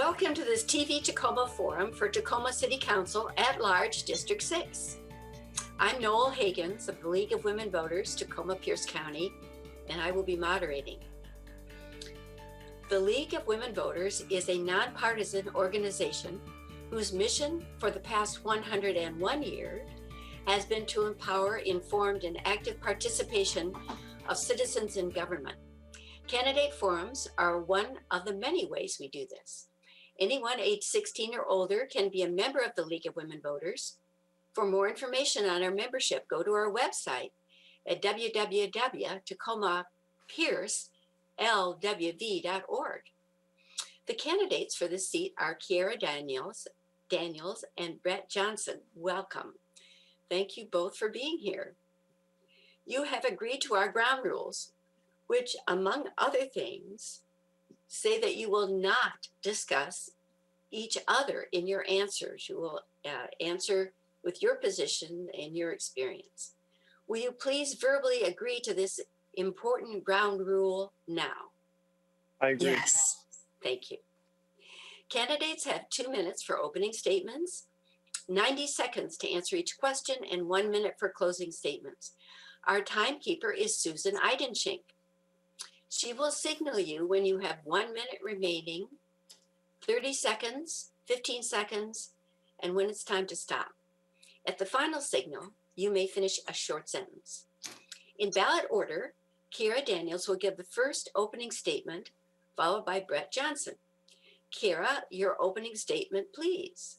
Welcome to this TV Tacoma Forum for Tacoma City Council at Large District 6. I'm Noel Higgins of the League of Women Voters, Tacoma Pierce County, and I will be moderating. The League of Women Voters is a nonpartisan organization whose mission for the past 101 years has been to empower informed and active participation of citizens in government. Candidate forums are one of the many ways we do this. Anyone age 16 or older can be a member of the League of Women Voters. For more information on our membership, go to our website at www.tacomapiercelwv.org. The candidates for this seat are Kiara Daniels and Brett Johnson. Welcome. Thank you both for being here. You have agreed to our ground rules, which, among other things, say that you will not discuss each other in your answers. You will answer with your position and your experience. Will you please verbally agree to this important ground rule now? I agree. Yes. Thank you. Candidates have 2 minutes for opening statements, 90 seconds to answer each question, and 1 minute for closing statements. Our timekeeper is Susan Eidenschink. She will signal you when you have 1 minute remaining, 30 seconds, 15 seconds, and when it's time to stop. At the final signal, you may finish a short sentence. In ballot order, Kiara Daniels will give the first opening statement, followed by Brett Johnson. Kiara, your opening statement, please.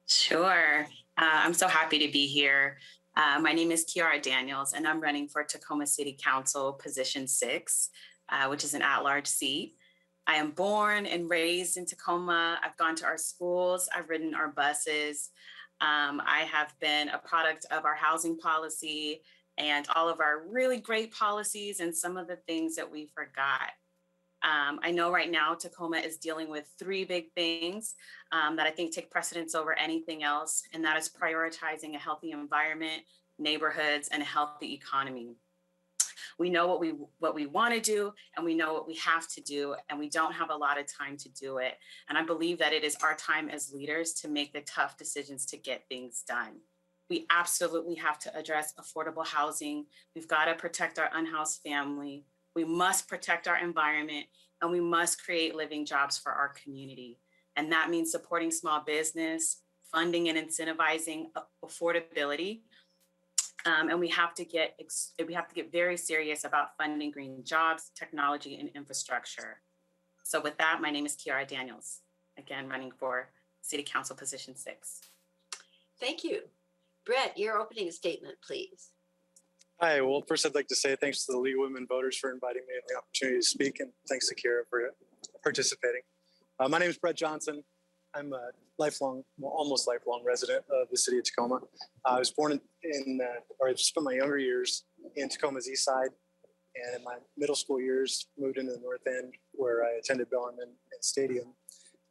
Sure. I'm so happy to be here. My name is Kiara Daniels, and I'm running for Tacoma City Council Position 6, which is an at-large seat. I am born and raised in Tacoma. I've gone to our schools. I've ridden our buses. I have been a product of our housing policy and all of our really great policies and some of the things that we forgot. I know right now Tacoma is dealing with 3 big things that I think take precedence over anything else, and that is prioritizing a healthy environment, neighborhoods, and a healthy economy. We know what we want to do, and we know what we have to do, and we don't have a lot of time to do it. And I believe that it is our time as leaders to make the tough decisions to get things done. We absolutely have to address affordable housing. We've got to protect our unhoused family. We must protect our environment, and we must create living jobs for our community. And that means supporting small business, funding and incentivizing affordability. And we have to get very serious about funding green jobs, technology, and infrastructure. So with that, my name is Kiara Daniels, again, running for City Council Position 6. Thank you. Brett, your opening statement, please. Hi, well, first I'd like to say thanks to the League of Women Voters for inviting me and the opportunity to speak, and thanks to Kiara for participating. My name is Brett Johnson. I'm a almost lifelong resident of the city of Tacoma. I was born I spent my younger years in Tacoma's east side, and in my middle school years, moved into the north end where I attended Bellarmine Stadium.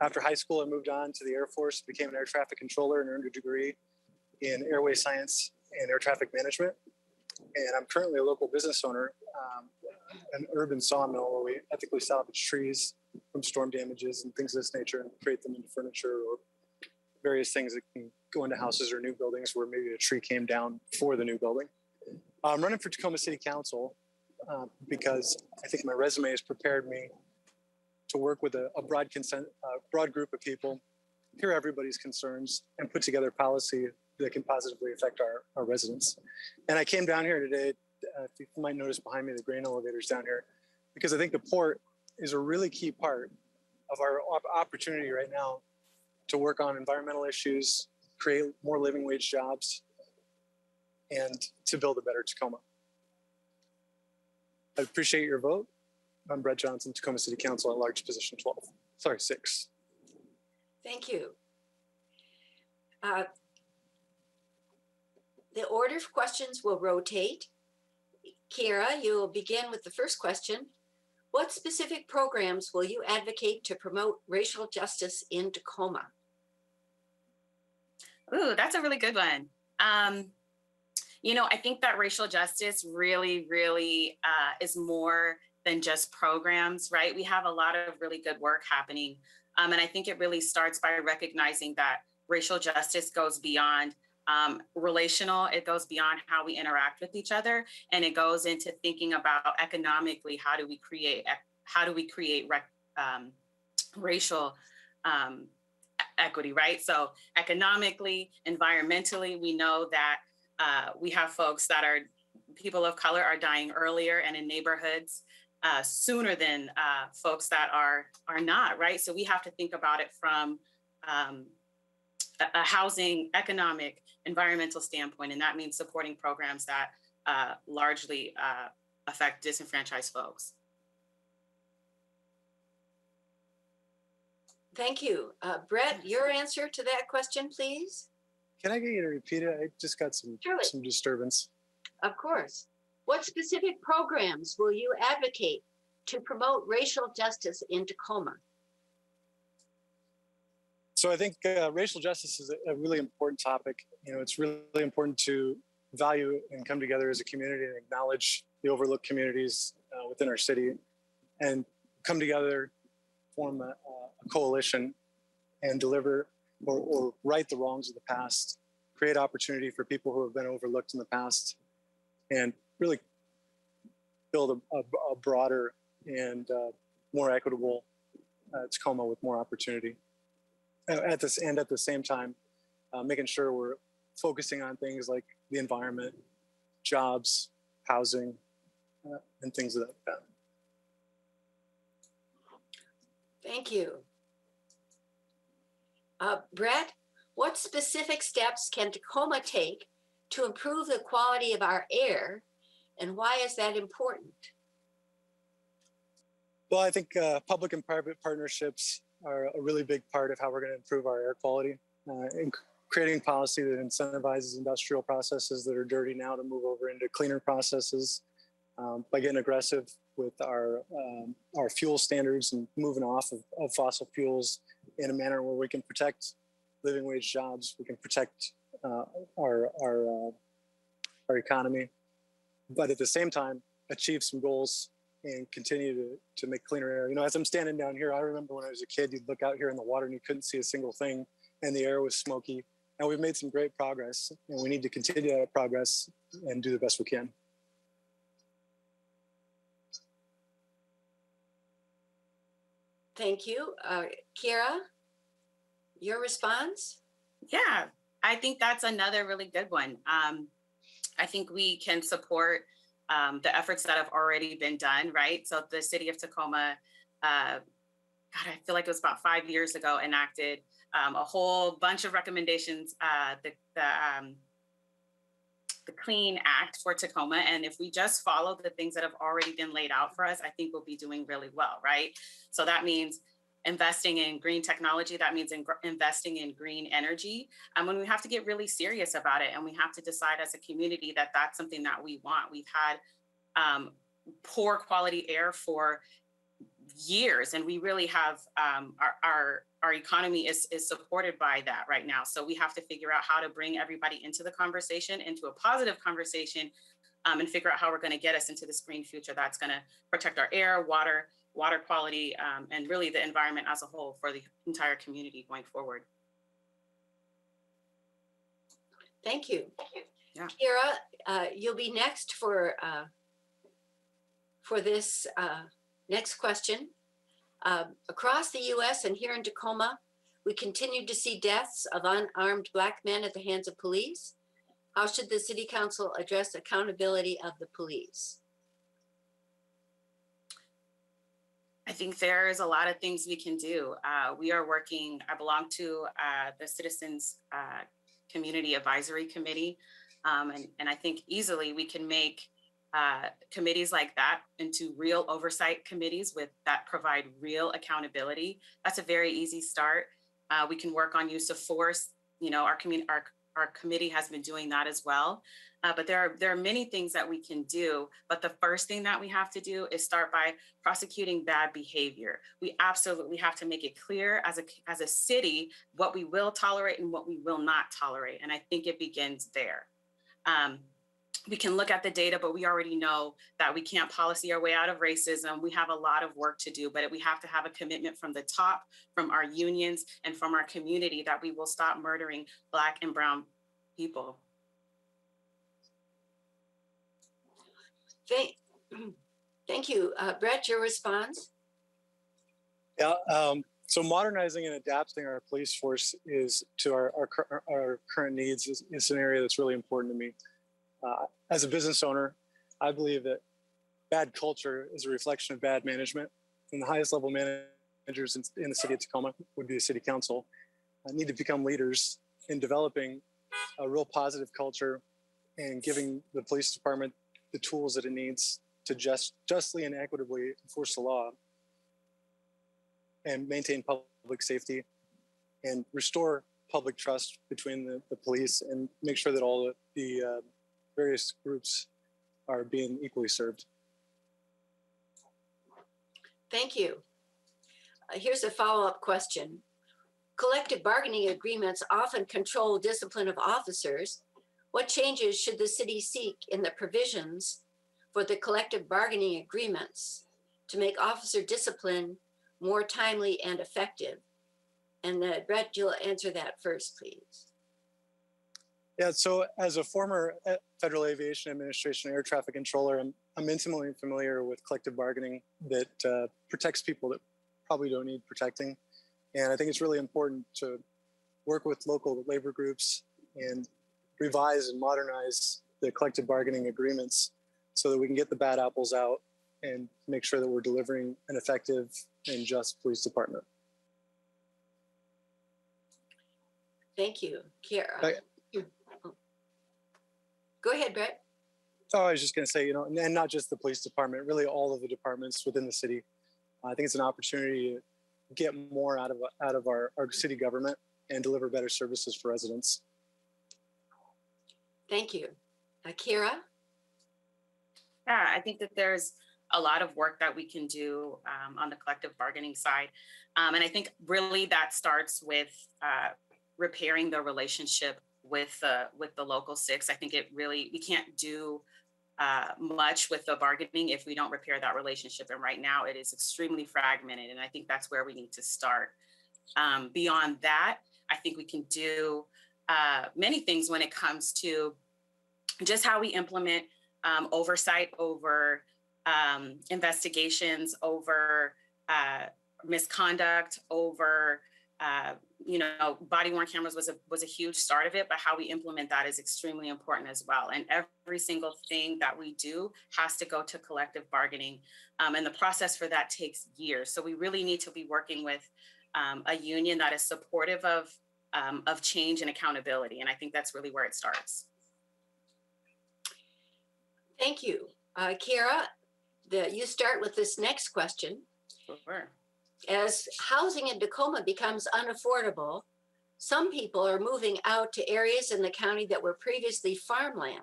After high school, I moved on to the Air Force, became an air traffic controller, and earned a degree in airway science and air traffic management. And I'm currently a local business owner, an urban sawmill where we ethically salvage trees from storm damages and things of this nature and create them into furniture or various things that can go into houses or new buildings where maybe a tree came down for the new building. I'm running for Tacoma City Council because I think my resume has prepared me to work with a broad group of people, hear everybody's concerns, and put together policy that can positively affect our residents. And I came down here today, you might notice behind me the grain elevators down here, because I think the port is a really key part of our opportunity right now to work on environmental issues, create more living wage jobs, and to build a better Tacoma. I appreciate your vote. I'm Brett Johnson, Tacoma City Council at Large Position 6. Thank you. The order of questions will rotate. Kiara, you will begin with the first question. What specific programs will you advocate to promote racial justice in Tacoma? Ooh, that's a really good one. I think that racial justice really is more than just programs, right? We have a lot of really good work happening And I think it really starts by recognizing that racial justice goes beyond relational. It goes beyond how we interact with each other, and it goes into thinking about economically how do we create racial equity, right? So economically, environmentally, we know that we have folks that are people of color are dying earlier and in neighborhoods sooner than folks that are not, right? So we have to think about it from a housing, economic, environmental standpoint, and that means supporting programs that largely affect disenfranchised folks. Thank you. Brett, your answer to that question, please? Can I get you to repeat it? I just got some disturbance. Of course. What specific programs will you advocate to promote racial justice in Tacoma? So I think racial justice is a really important topic. It's really important to value and come together as a community and acknowledge the overlooked communities within our city and come together, form a coalition and deliver or right the wrongs of the past, create opportunity for people who have been overlooked in the past, and really build a broader and more equitable Tacoma with more opportunity. At the same time, making sure we're focusing on things like the environment, jobs, housing, and things like that. Thank you. Brett, what specific steps can Tacoma take to improve the quality of our air, and why is that important? Well, I think public and private partnerships are a really big part of how we're going to improve our air quality. In creating policy that incentivizes industrial processes that are dirty now to move over into cleaner processes, by getting aggressive with our fuel standards and moving off of fossil fuels in a manner where we can protect living wage jobs, we can protect our economy, but at the same time achieve some goals and continue to make cleaner air. As I'm standing down here, I remember when I was a kid, you'd look out here in the water and you couldn't see a single thing, and the air was smoky. And we've made some great progress, and we need to continue that progress and do the best we can. Thank you. Kiera, your response? Yeah, I think that's another really good one. I think we can support the efforts that have already been done, right? So the city of Tacoma, I feel like it was about 5 years ago, enacted a whole bunch of recommendations, the Clean Act for Tacoma. And if we just follow the things that have already been laid out for us, I think we'll be doing really well, right? So that means investing in green technology, that means investing in green energy. And when we have to get really serious about it, and we have to decide as a community that that's something that we want. We've had poor quality air for years, and we really have our economy is supported by that right now. So we have to figure out how to bring everybody into the conversation, into a positive conversation, and figure out how we're going to get us into this green future that's going to protect our air, water quality, and really the environment as a whole for the entire community going forward. Thank you. Yeah. Kiera, you'll be next for this next question. Across the U.S. and here in Tacoma, we continue to see deaths of unarmed Black men at the hands of police. How should the City Council address accountability of the police? I think there's a lot of things we can do. We are working, I belong to the Citizens Community Advisory Committee, and I think easily we can make committees like that into real oversight committees that provide real accountability. That's a very easy start. We can work on use of force. Our committee has been doing that as well. But there are many things that we can do. But the first thing that we have to do is start by prosecuting bad behavior. We absolutely have to make it clear as a city what we will tolerate and what we will not tolerate. And I think it begins there. we can look at the data, but we already know that we can't policy our way out of racism. We have a lot of work to do, but we have to have a commitment from the top, from our unions, and from our community that we will stop murdering Black and brown people. Thank you. Brett, your response? Yeah, so modernizing and adapting our police force is to our current needs is an area that's really important to me. As a business owner, I believe that bad culture is a reflection of bad management, and the highest level managers in the city of Tacoma would be the city council. Need to become leaders in developing a real positive culture and giving the police department the tools that it needs to justly and equitably enforce the law and maintain public safety and restore public trust between the police and make sure that all the various groups are being equally served. Thank you. Here's a follow-up question. Collective bargaining agreements often control discipline of officers. What changes should the city seek in the provisions for the collective bargaining agreements to make officer discipline more timely and effective? And Brett, you'll answer that first, please. Yeah, so as a former Federal Aviation Administration air traffic controller, I'm intimately familiar with collective bargaining that protects people that probably don't need protecting. And I think it's really important to work with local labor groups and revise and modernize the collective bargaining agreements so that we can get the bad apples out and make sure that we're delivering an effective and just police department. Thank you, Kiara. Go ahead, Brett. So I was just going to say, and not just the police department, really all of the departments within the city. I think it's an opportunity to get more out of our city government and deliver better services for residents. Thank you. Kiara? Yeah, I think that there's a lot of work that we can do on the collective bargaining side. And I think really that starts with repairing the relationship with the local six. I think we can't do much with the bargaining if we don't repair that relationship. And right now it is extremely fragmented. And I think that's where we need to start. Beyond that, I think we can do many things when it comes to just how we implement oversight over investigations, over misconduct, over body-worn cameras was a huge start of it, but how we implement that is extremely important as well. And every single thing that we do has to go to collective bargaining. And the process for that takes years. So we really need to be working with a union that is supportive of change and accountability. And I think that's really where it starts. Thank you. Kiara, you start with this next question. Sure. As housing in Tacoma becomes unaffordable, some people are moving out to areas in the county that were previously farmland.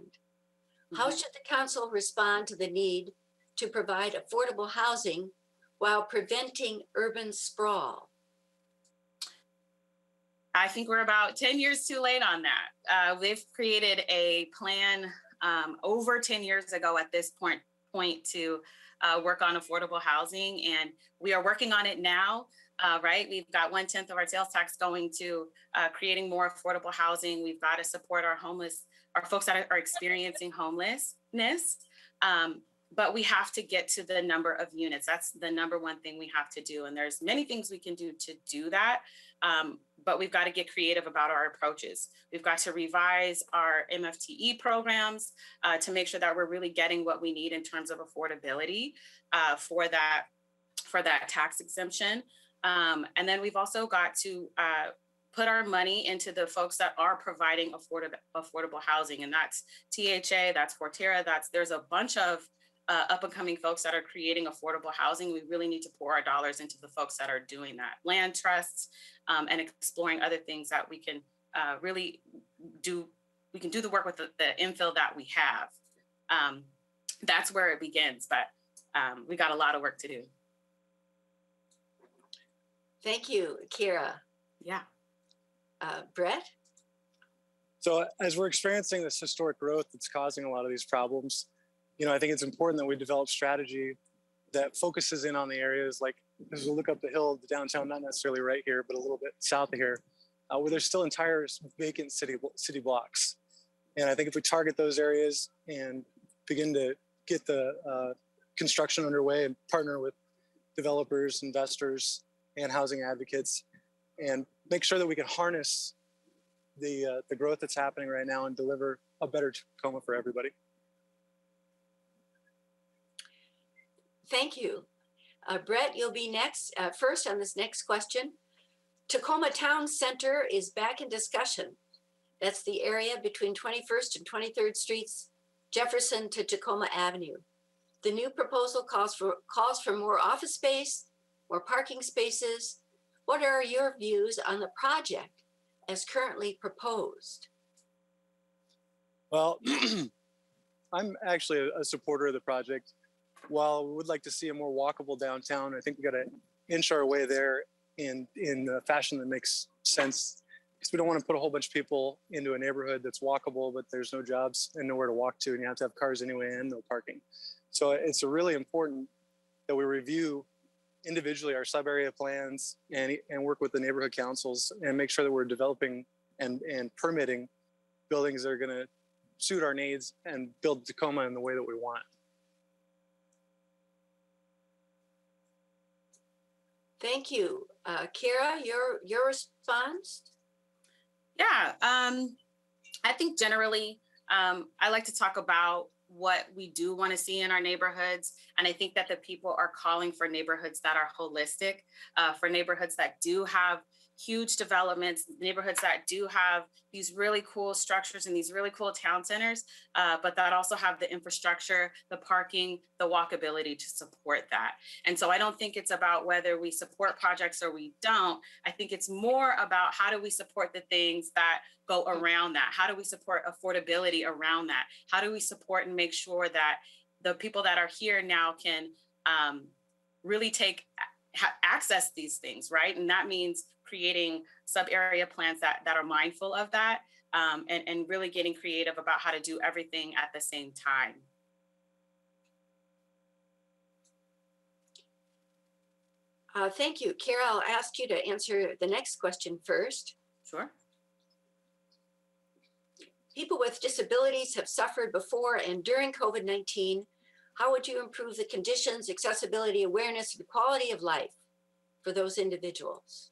Mm-hmm. How should the council respond to the need to provide affordable housing while preventing urban sprawl? I think we're about 10 years too late on that. We've created a plan over 10 years ago at this point to work on affordable housing, and we are working on it now, right? We've got 1/10 of our sales tax going to creating more affordable housing. We've got to support our folks that are experiencing homelessness. But we have to get to the number of units. That's the number one thing we have to do. And there's many things we can do to do that. But we've got to get creative about our approaches. We've got to revise our MFTE programs to make sure that we're really getting what we need in terms of affordability for that tax exemption. And then we've also got to put our money into the folks that are providing affordable housing. And that's THA, that's Forterra, there's a bunch of up and coming folks that are creating affordable housing. We really need to pour our dollars into the folks that are doing that. Land trusts and exploring other things that we can really do. We can do the work with the infill that we have. That's where it begins, but we got a lot of work to do. Thank you, Kiara. Yeah. Brett? So as we're experiencing this historic growth that's causing a lot of these problems, I think it's important that we develop strategy that focuses in on the areas like, as we look up the hill, the downtown, not necessarily right here, but a little bit south of here, where there's still entire vacant city blocks. And I think if we target those areas and begin to get the construction underway and partner with developers, investors, and housing advocates, and make sure that we can harness the growth that's happening right now and deliver a better Tacoma for everybody. Thank you. Brett, you'll be next, first on this next question. Tacoma Town Center is back in discussion. That's the area between 21st and 23rd Streets, Jefferson to Tacoma Avenue. The new proposal calls for more office space, more parking spaces. What are your views on the project as currently proposed? Well, I'm actually a supporter of the project. While we would like to see a more walkable downtown, I think we got to inch our way there in a fashion that makes sense. Because we don't want to put a whole bunch of people into a neighborhood that's walkable, but there's no jobs and nowhere to walk to, and you have to have cars anyway and no parking. So it's really important that we review individually our sub-area plans and work with the neighborhood councils and make sure that we're developing and permitting buildings that are going to suit our needs and build Tacoma in the way that we want. Thank you. Kira, your response? Yeah, I think generally, I like to talk about what we do want to see in our neighborhoods. And I think that the people are calling for neighborhoods that are holistic, for neighborhoods that do have huge developments, neighborhoods that do have these really cool structures and these really cool town centers, but that also have the infrastructure, the parking, the walkability to support that. And so I don't think it's about whether we support projects or we don't. I think it's more about how do we support the things that go around that? How do we support affordability around that? How do we support and make sure that the people that are here now can really access these things, right? And that means creating sub-area plans that are mindful of that, and really getting creative about how to do everything at the same time. Thank you. Kara, I'll ask you to answer the next question first. Sure. People with disabilities have suffered before and during COVID-19. How would you improve the conditions, accessibility, awareness, and quality of life for those individuals?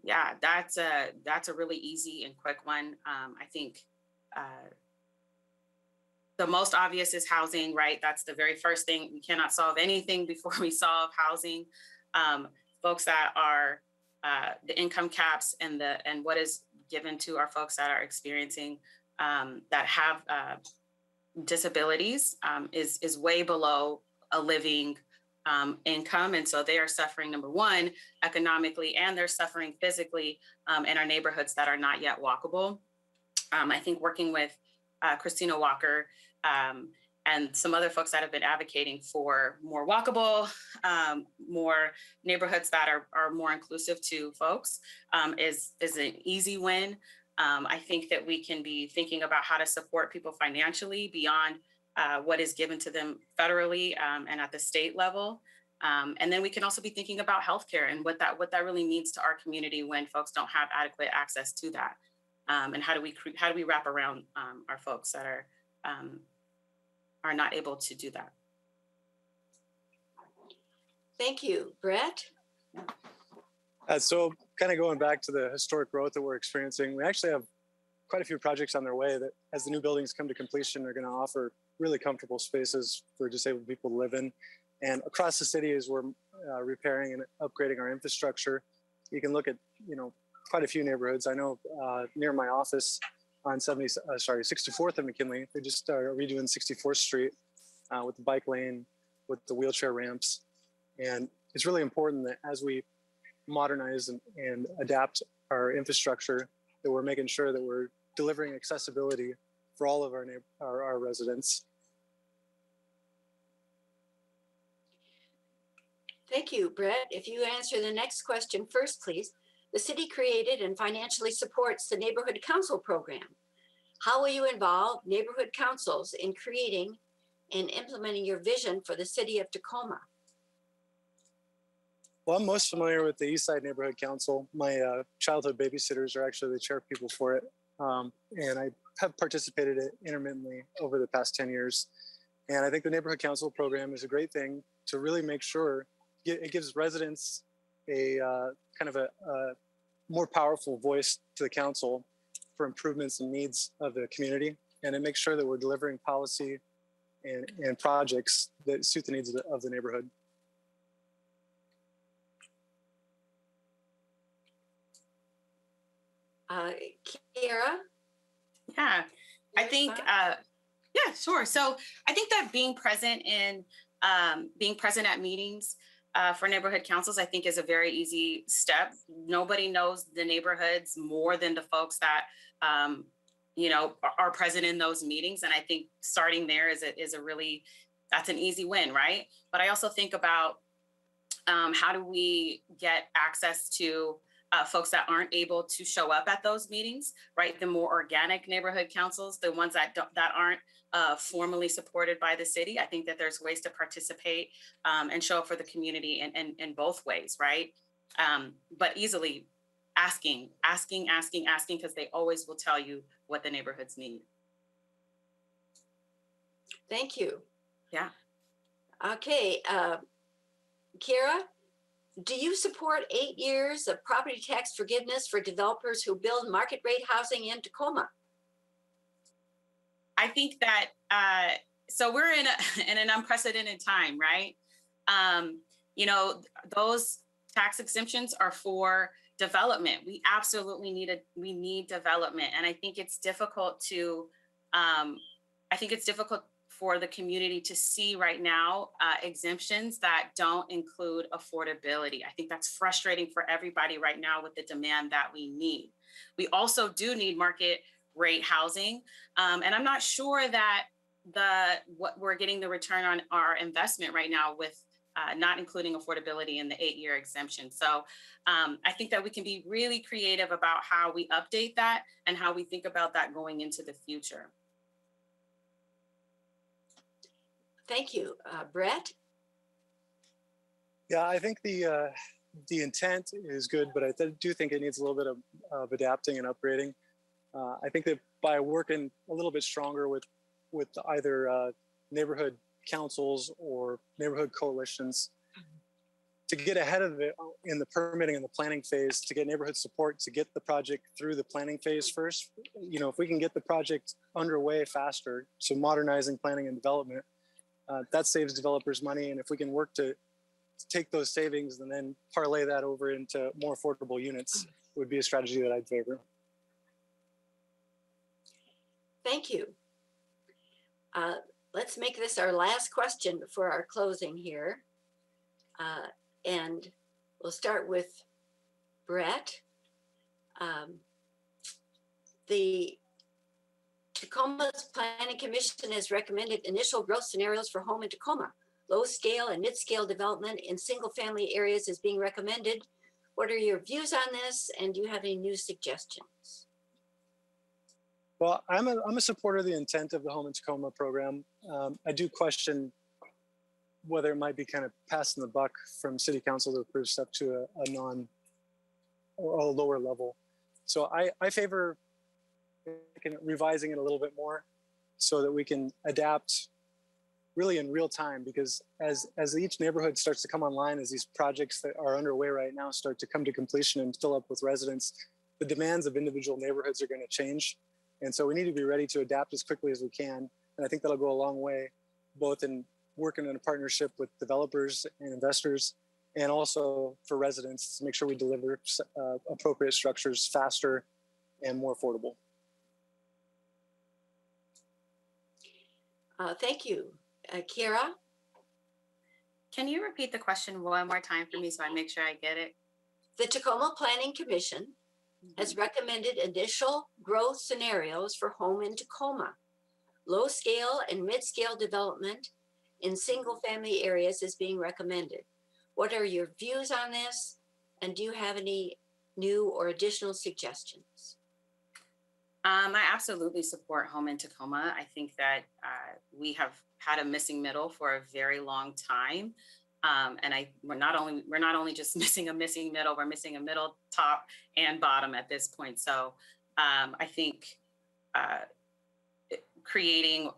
Yeah, that's a really easy and quick one. I think the most obvious is housing, right? That's the very first thing. We cannot solve anything before we solve housing. Folks that are the income caps and what is given to our folks that are experiencing that have disabilities is way below a living income. And so they are suffering, number one, economically, and they're suffering physically in our neighborhoods that are not yet walkable. I think working with Christina Walker and some other folks that have been advocating for more walkable, more neighborhoods that are more inclusive to folks is an easy win. I think that we can be thinking about how to support people financially beyond what is given to them federally and at the state level. And then we can also be thinking about healthcare and what that really means to our community when folks don't have adequate access to that. And how do we wrap around our folks that are not able to do that? Thank you. Brett? So kind of going back to the historic growth that we're experiencing, we actually have quite a few projects on their way that as the new buildings come to completion, are going to offer really comfortable spaces for disabled people to live in. And across the city, as we're repairing and upgrading our infrastructure, you can look at, quite a few neighborhoods. I know near my office on 64th and McKinley, they just are redoing 64th Street with the bike lane, with the wheelchair ramps. And it's really important that as we modernize and adapt our infrastructure, that we're making sure that we're delivering accessibility for all of our residents. Thank you, Brett. If you answer the next question first, please. The city created and financially supports the Neighborhood Council program. How will you involve neighborhood councils in creating and implementing your vision for the city of Tacoma? Well, I'm most familiar with the Eastside Neighborhood Council. My childhood babysitters are actually the chair people for it. And I have participated in it intermittently over the past 10 years. And I think the Neighborhood Council program is a great thing to really make sure it gives residents a kind of a more powerful voice to the council for improvements and needs of the community. And it makes sure that we're delivering policy and projects that suit the needs of the neighborhood. Kiara? Yeah, I think, yeah, sure. So I think that being present at meetings for neighborhood councils, I think is a very easy step. Nobody knows the neighborhoods more than the folks that, are present in those meetings. And I think starting there is a really, that's an easy win, right? But I also think about how do we get access to folks that aren't able to show up at those meetings, right? The more organic neighborhood councils, the ones that aren't formally supported by the city. I think that there's ways to participate and show up for the community in both ways, right? But easily asking, because they always will tell you what the neighborhoods need. Thank you. Yeah. Okay, Kira, do you support 8 years of property tax forgiveness for developers who build market rate housing in Tacoma? I think that, so we're in an unprecedented time, right? Those tax exemptions are for development. We absolutely need development. And I think it's difficult for the community to see right now exemptions that don't include affordability. I think that's frustrating for everybody right now with the demand that we need. We also do need market rate housing. And I'm not sure that what we're getting the return on our investment right now with not including affordability in the 8-year exemption. So I think that we can be really creative about how we update that and how we think about that going into the future. Thank you. Brett? Yeah, I think the intent is good, but I do think it needs a little bit of adapting and upgrading. I think that by working a little bit stronger with either neighborhood councils or neighborhood coalitions to get ahead of it in the permitting and the planning phase, to get neighborhood support, to get the project through the planning phase first. If we can get the project underway faster, so modernizing planning and development, that saves developers money. And if we can work to take those savings and then parlay that over into more affordable units, would be a strategy that I'd favor. Thank you. Let's make this our last question before our closing here. And we'll start with Brett. The Tacoma's Planning Commission has recommended initial growth scenarios for home in Tacoma. Low scale and mid-scale development in single family areas is being recommended. What are your views on this? And do you have any new suggestions? Well, I'm a supporter of the intent of the Home in Tacoma program. I do question whether it might be kind of passing the buck from City Council to approve stuff to a lower level. So I favor revising it a little bit more so that we can adapt really in real time, because as each neighborhood starts to come online, as these projects that are underway right now start to come to completion and fill up with residents, the demands of individual neighborhoods are going to change. And so we need to be ready to adapt as quickly as we can. And I think that'll go a long way, both in working in a partnership with developers and investors, and also for residents to make sure we deliver appropriate structures faster and more affordable. Thank you. Kira? Can you repeat the question one more time for me so I make sure I get it? The Tacoma Planning Commission has recommended initial growth scenarios for home in Tacoma. Low scale and mid-scale development in single family areas is being recommended. What are your views on this? And do you have any new or additional suggestions? I absolutely support home in Tacoma. I think that we have had a missing middle for a very long time. And we're not only just missing a missing middle, we're missing a middle, top, and bottom at this point. So I think creating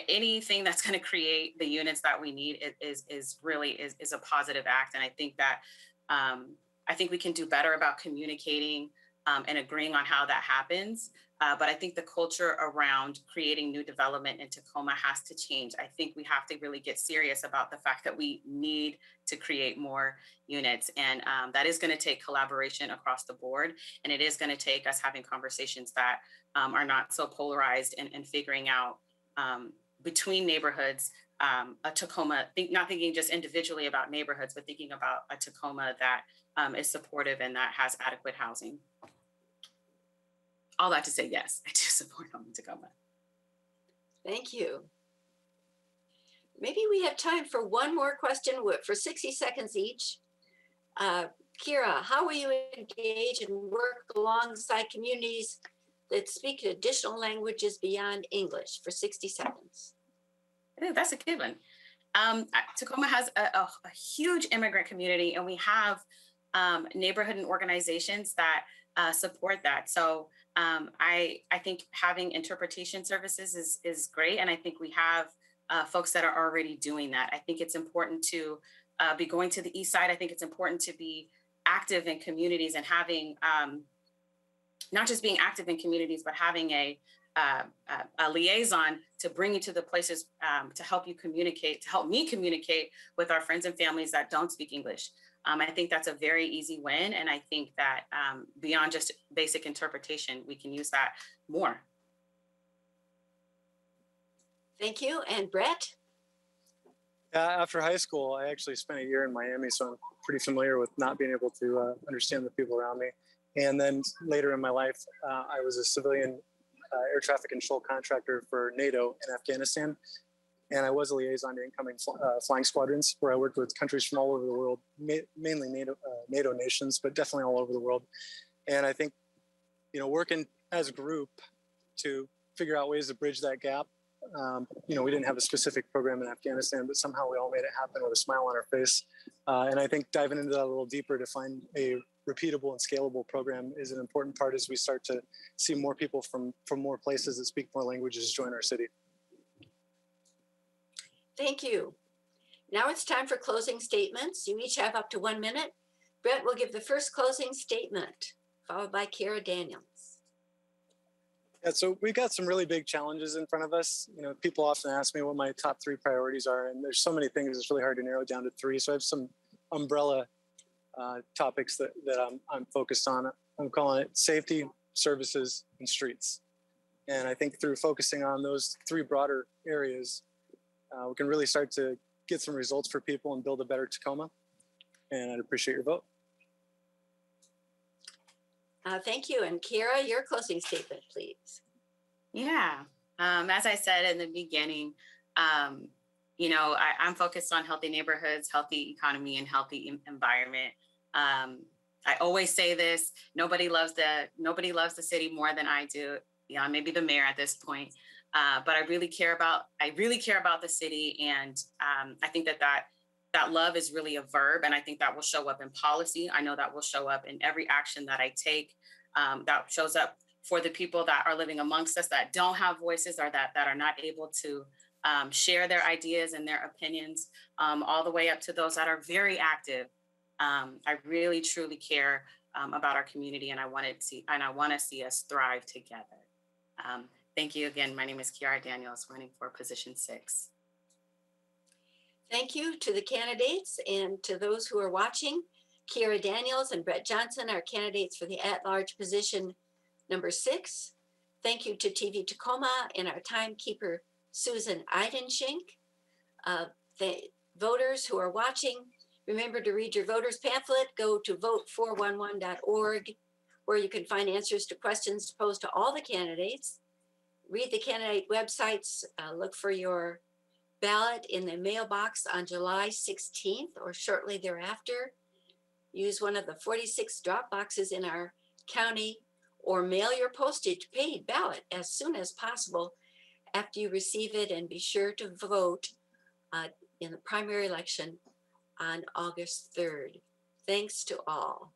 anything that's going to create the units that we need is really a positive act. And I think that I think we can do better about communicating and agreeing on how that happens. But I think the culture around creating new development in Tacoma has to change. I think we have to really get serious about the fact that we need to create more units. And that is going to take collaboration across the board. And it is going to take us having conversations that are not so polarized and figuring out between neighborhoods, a Tacoma, not thinking just individually about neighborhoods, but thinking about a Tacoma that is supportive and that has adequate housing. All that to say, yes, I do support home in Tacoma. Thank you. Maybe we have time for one more question for 60 seconds each. Kira, how will you engage and work alongside communities that speak additional languages beyond English for 60 seconds? That's a good one. Tacoma has a huge immigrant community, and we have neighborhood and organizations that support that. So I think having interpretation services is great. And I think we have folks that are already doing that. I think it's important to be going to the East Side. I think it's important to be active in communities and having, not just being active in communities, but having a liaison to bring you to the places to help you communicate, to help me communicate with our friends and families that don't speak English. I think that's a very easy win. And I think that beyond just basic interpretation, we can use that more. Thank you. And Brett? After high school, I actually spent a year in Miami, so I'm pretty familiar with not being able to understand the people around me. And then later in my life, I was a civilian air traffic control contractor for NATO in Afghanistan. And I was a liaison to incoming flying squadrons, where I worked with countries from all over the world, mainly NATO nations, but definitely all over the world. And I think, working as a group to figure out ways to bridge that gap. We didn't have a specific program in Afghanistan, but somehow we all made it happen with a smile on our face. And I think diving into that a little deeper to find a repeatable and scalable program is an important part as we start to see more people from more places that speak more languages join our city. Thank you. Now it's time for closing statements. You each have up to 1 minute. Brett will give the first closing statement, followed by Kara Daniels. Yeah, so we've got some really big challenges in front of us. People often ask me what my top 3 priorities are, and there's so many things, it's really hard to narrow it down to 3. So I have some umbrella topics that I'm focused on. I'm calling it safety, services, and streets. And I think through focusing on those 3 broader areas, we can really start to get some results for people and build a better Tacoma. And I'd appreciate your vote. Thank you. And Kira, your closing statement, please. Yeah. As I said in the beginning, I'm focused on healthy neighborhoods, healthy economy, and healthy environment. I always say this: nobody loves the city more than I do. Maybe the mayor at this point. But I really care about the city, and I think that love is really a verb, and I think that will show up in policy. I know that will show up in every action that I take. That shows up for the people that are living amongst us that don't have voices or that are not able to share their ideas and their opinions, all the way up to those that are very active. I really truly care about our community, and I want to see us thrive together. Thank you again. My name is Kiara Daniels, running for position 6. Thank you to the candidates and to those who are watching. Kiara Daniels and Brett Johnson are candidates for the at-large position number 6. Thank you to TV Tacoma and our timekeeper, Susan Eidenschink. The voters who are watching, remember to read your voters pamphlet. Go to vote411.org, where you can find answers to questions posed to all the candidates. Read the candidate websites. Look for your ballot in the mailbox on July 16th or shortly thereafter. use one of the 46 drop boxes in our county, or mail your postage paid ballot as soon as possible after you receive it, and be sure to vote in the primary election on August 3rd. Thanks to all.